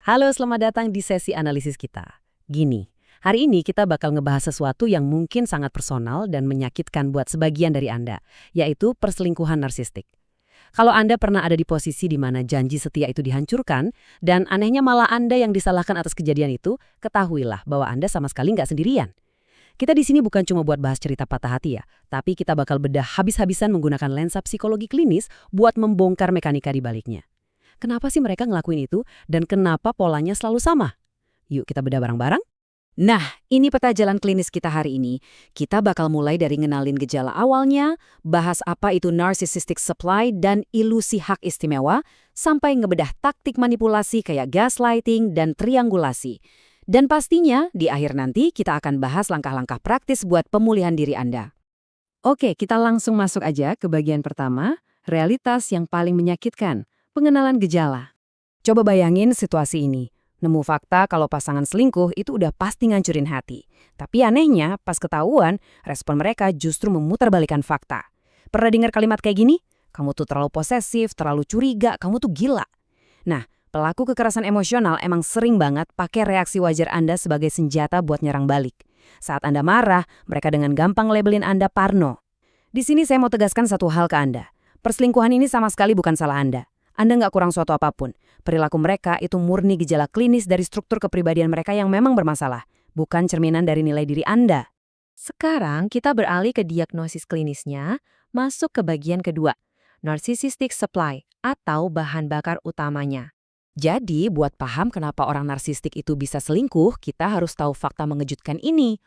Halo, selamat datang di sesi analisis kita. Gini, hari ini kita bakal ngebahas sesuatu yang mungkin sangat personal dan menyakitkan buat sebagian dari Anda, yaitu perselingkuhan narsistik. Kalau Anda pernah ada di posisi di mana janji setia itu dihancurkan, dan anehnya malah Anda yang disalahkan atas kejadian itu, ketahuilah bahwa Anda sama sekali nggak sendirian. Kita di sini bukan cuma buat bahas cerita patah hati ya, tapi kita bakal bedah habis-habisan menggunakan lensa psikologi klinis buat membongkar mekanika di baliknya. Kenapa sih mereka ngelakuin itu, dan kenapa polanya selalu sama? Yuk kita bedah bareng-bareng. Nah, ini peta jalan klinis kita hari ini. Kita bakal mulai dari ngenalin gejala awalnya, bahas apa itu narcissistic supply dan ilusi hak istimewa, sampai ngebedah taktik manipulasi kayak gaslighting dan triangulasi. Dan pastinya, di akhir nanti kita akan bahas langkah-langkah praktis buat pemulihan diri Anda. Oke, kita langsung masuk aja ke bagian pertama, realitas yang paling menyakitkan, pengenalan gejala. Coba bayangin situasi ini. Nemu fakta kalau pasangan selingkuh itu udah pasti ngancurin hati. Tapi anehnya, pas ketahuan, respon mereka justru memutarbalikkan fakta. Pernah dengar kalimat kayak gini? Kamu tuh terlalu posesif, terlalu curiga, kamu tuh gila. Nah, pelaku kekerasan emosional emang sering banget pakai reaksi wajar Anda sebagai senjata buat nyerang balik. Saat Anda marah, mereka dengan gampang labelin Anda parno. Di sini saya mau tegaskan satu hal ke Anda. Perselingkuhan ini sama sekali bukan salah Anda. Anda nggak kurang suatu apapun. Perilaku mereka itu murni gejala klinis dari struktur kepribadian mereka yang memang bermasalah, bukan cerminan dari nilai diri Anda. Sekarang kita beralih ke diagnosis klinisnya, masuk ke bagian kedua, narcissistic supply atau bahan bakar utamanya. Jadi, buat paham kenapa orang narsistik itu bisa selingkuh, kita harus tahu fakta mengejutkan ini.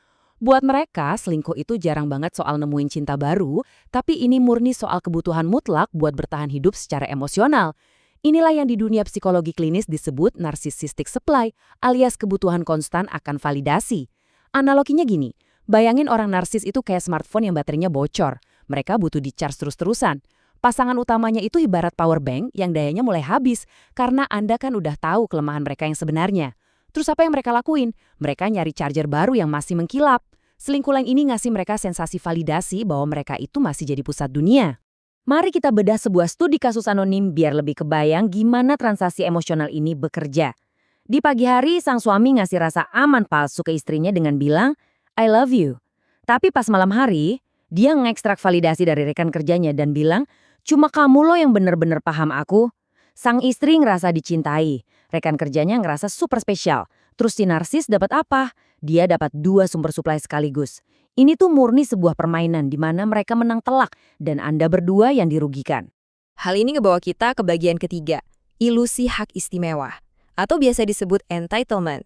Buat mereka, selingkuh itu jarang banget soal nemuin cinta baru, tapi ini murni soal kebutuhan mutlak buat bertahan hidup secara emosional. Inilah yang di dunia psikologi klinis disebut narcissistic supply, alias kebutuhan konstan akan validasi. Analoginya gini, bayangin orang narsis itu kayak smartphone yang baterainya bocor. Mereka butuh di-charge terus-terusan. Pasangan utamanya itu ibarat power bank yang dayanya mulai habis, karena Anda kan udah tahu kelemahan mereka yang sebenarnya. Terus apa yang mereka lakuin? Mereka nyari charger baru yang masih mengkilap. Selingkuh lain ini ngasih mereka sensasi validasi bahwa mereka itu masih jadi pusat dunia. Mari kita bedah sebuah studi kasus anonim biar lebih kebayang gimana transaksi emosional ini bekerja. Di pagi hari, sang suami ngasih rasa aman palsu ke istrinya dengan bilang, I love you. Tapi pas malam hari, dia ngekstrak validasi dari rekan kerjanya dan bilang, cuma kamu loh yang bener-bener paham aku. Sang istri ngerasa dicintai, rekan kerjanya ngerasa super spesial. Terus si narsis dapat apa? Dia dapat dua sumber suplai sekaligus. Ini tuh murni sebuah permainan di mana mereka menang telak dan Anda berdua yang dirugikan. Hal ini ngebawa kita ke bagian ketiga, ilusi hak istimewa, atau biasa disebut entitlement.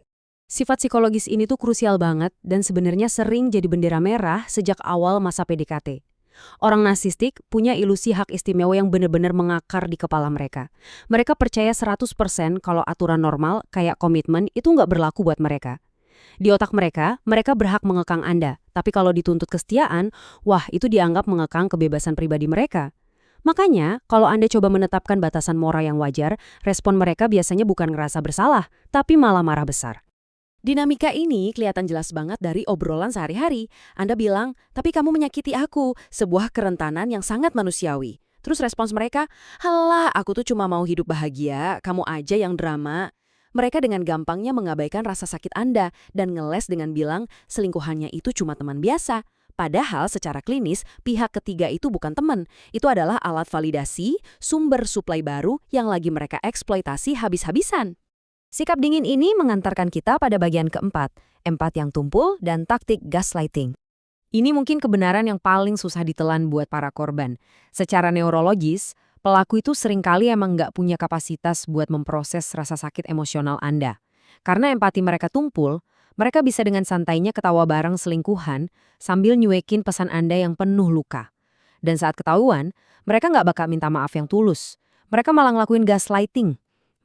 Sifat psikologis ini tuh krusial banget dan sebenarnya sering jadi bendera merah sejak awal masa PDKT. Orang narsistik punya ilusi hak istimewa yang benar-benar mengakar di kepala mereka. Mereka percaya 100% kalau aturan normal kayak komitmen itu nggak berlaku buat mereka. Di otak mereka, mereka berhak mengekang Anda. Tapi kalau dituntut kesetiaan, wah itu dianggap mengekang kebebasan pribadi mereka. Makanya, kalau Anda coba menetapkan batasan moral yang wajar, respon mereka biasanya bukan ngerasa bersalah, tapi malah marah besar. Dinamika ini kelihatan jelas banget dari obrolan sehari-hari. Anda bilang, tapi kamu menyakiti aku, sebuah kerentanan yang sangat manusiawi. Terus respons mereka, halah aku tuh cuma mau hidup bahagia, kamu aja yang drama. Mereka dengan gampangnya mengabaikan rasa sakit Anda dan ngeles dengan bilang selingkuhannya itu cuma teman biasa. Padahal secara klinis, pihak ketiga itu bukan teman. Itu adalah alat validasi, sumber suplai baru yang lagi mereka eksploitasi habis-habisan. Sikap dingin ini mengantarkan kita pada bagian keempat, empat yang tumpul dan taktik gaslighting. Ini mungkin kebenaran yang paling susah ditelan buat para korban. Secara neurologis, pelaku itu seringkali emang nggak punya kapasitas buat memproses rasa sakit emosional Anda. Karena empati mereka tumpul, mereka bisa dengan santainya ketawa bareng selingkuhan sambil nyuekin pesan Anda yang penuh luka. Dan saat ketahuan, mereka nggak bakal minta maaf yang tulus. Mereka malah ngelakuin gaslighting.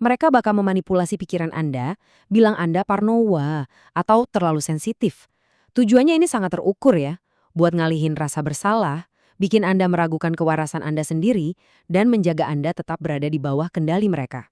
Mereka bakal memanipulasi pikiran Anda, bilang Anda parnoa atau terlalu sensitif. Tujuannya ini sangat terukur ya, buat ngalihin rasa bersalah, bikin Anda meragukan kewarasan Anda sendiri, dan menjaga Anda tetap berada di bawah kendali mereka.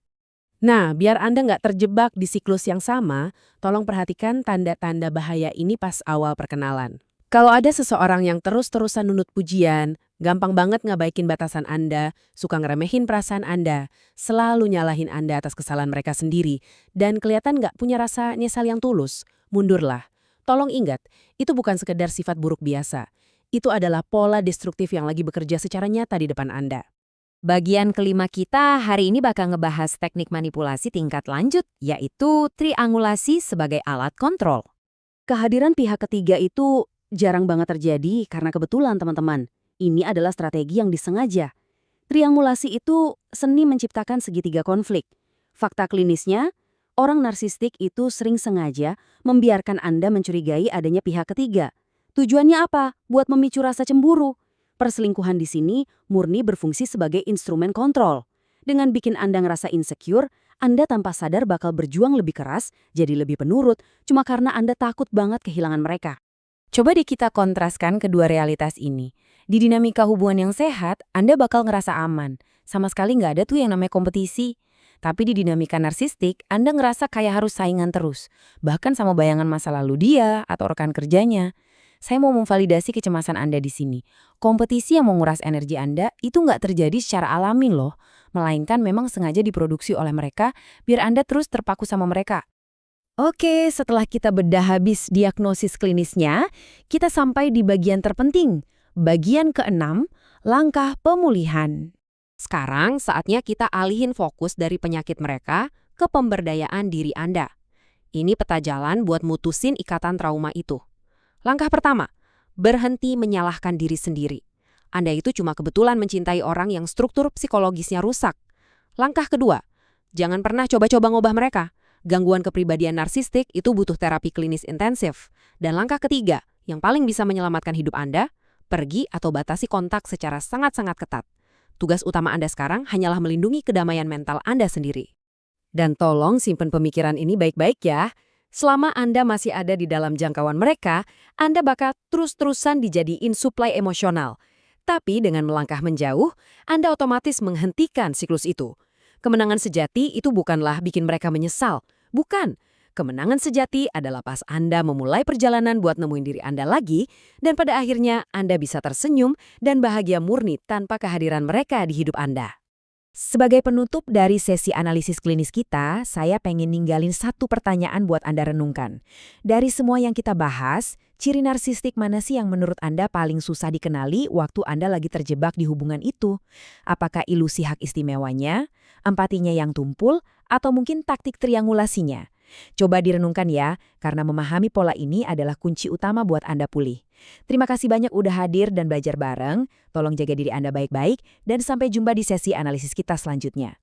Nah, biar Anda nggak terjebak di siklus yang sama, tolong perhatikan tanda-tanda bahaya ini pas awal perkenalan. Kalau ada seseorang yang terus-terusan nunut pujian, Gampang banget ngabaikin batasan Anda, suka ngeremehin perasaan Anda, selalu nyalahin Anda atas kesalahan mereka sendiri, dan kelihatan nggak punya rasa nyesal yang tulus. Mundurlah. Tolong ingat, itu bukan sekedar sifat buruk biasa. Itu adalah pola destruktif yang lagi bekerja secara nyata di depan Anda. Bagian kelima kita hari ini bakal ngebahas teknik manipulasi tingkat lanjut, yaitu triangulasi sebagai alat kontrol. Kehadiran pihak ketiga itu jarang banget terjadi karena kebetulan, teman-teman. Ini adalah strategi yang disengaja. Triangulasi itu seni menciptakan segitiga konflik. Fakta klinisnya, orang narsistik itu sering sengaja membiarkan Anda mencurigai adanya pihak ketiga. Tujuannya apa? Buat memicu rasa cemburu. Perselingkuhan di sini murni berfungsi sebagai instrumen kontrol. Dengan bikin Anda ngerasa insecure, Anda tanpa sadar bakal berjuang lebih keras, jadi lebih penurut, cuma karena Anda takut banget kehilangan mereka. Coba deh kita kontraskan kedua realitas ini. Di dinamika hubungan yang sehat, Anda bakal ngerasa aman. Sama sekali nggak ada tuh yang namanya kompetisi. Tapi di dinamika narsistik, Anda ngerasa kayak harus saingan terus. Bahkan sama bayangan masa lalu dia atau rekan kerjanya. Saya mau memvalidasi kecemasan Anda di sini. Kompetisi yang menguras energi Anda itu nggak terjadi secara alami loh. Melainkan memang sengaja diproduksi oleh mereka biar Anda terus terpaku sama mereka. Oke, setelah kita bedah habis diagnosis klinisnya, kita sampai di bagian terpenting. Bagian ke-6, langkah pemulihan. Sekarang saatnya kita alihin fokus dari penyakit mereka ke pemberdayaan diri Anda. Ini peta jalan buat mutusin ikatan trauma itu. Langkah pertama, berhenti menyalahkan diri sendiri. Anda itu cuma kebetulan mencintai orang yang struktur psikologisnya rusak. Langkah kedua, jangan pernah coba-coba ngubah mereka. Gangguan kepribadian narsistik itu butuh terapi klinis intensif. Dan langkah ketiga, yang paling bisa menyelamatkan hidup Anda, pergi atau batasi kontak secara sangat-sangat ketat. Tugas utama Anda sekarang hanyalah melindungi kedamaian mental Anda sendiri. Dan tolong simpen pemikiran ini baik-baik ya. Selama Anda masih ada di dalam jangkauan mereka, Anda bakal terus-terusan dijadiin suplai emosional. Tapi dengan melangkah menjauh, Anda otomatis menghentikan siklus itu. Kemenangan sejati itu bukanlah bikin mereka menyesal. Bukan. Kemenangan sejati adalah pas Anda memulai perjalanan buat nemuin diri Anda lagi, dan pada akhirnya Anda bisa tersenyum dan bahagia murni tanpa kehadiran mereka di hidup Anda. Sebagai penutup dari sesi analisis klinis kita, saya pengen ninggalin satu pertanyaan buat Anda renungkan. Dari semua yang kita bahas, ciri narsistik mana sih yang menurut Anda paling susah dikenali waktu Anda lagi terjebak di hubungan itu? Apakah ilusi hak istimewanya, empatinya yang tumpul, atau mungkin taktik triangulasinya? Coba direnungkan ya, karena memahami pola ini adalah kunci utama buat Anda pulih. Terima kasih banyak udah hadir dan belajar bareng. Tolong jaga diri Anda baik-baik, dan sampai jumpa di sesi analisis kita selanjutnya.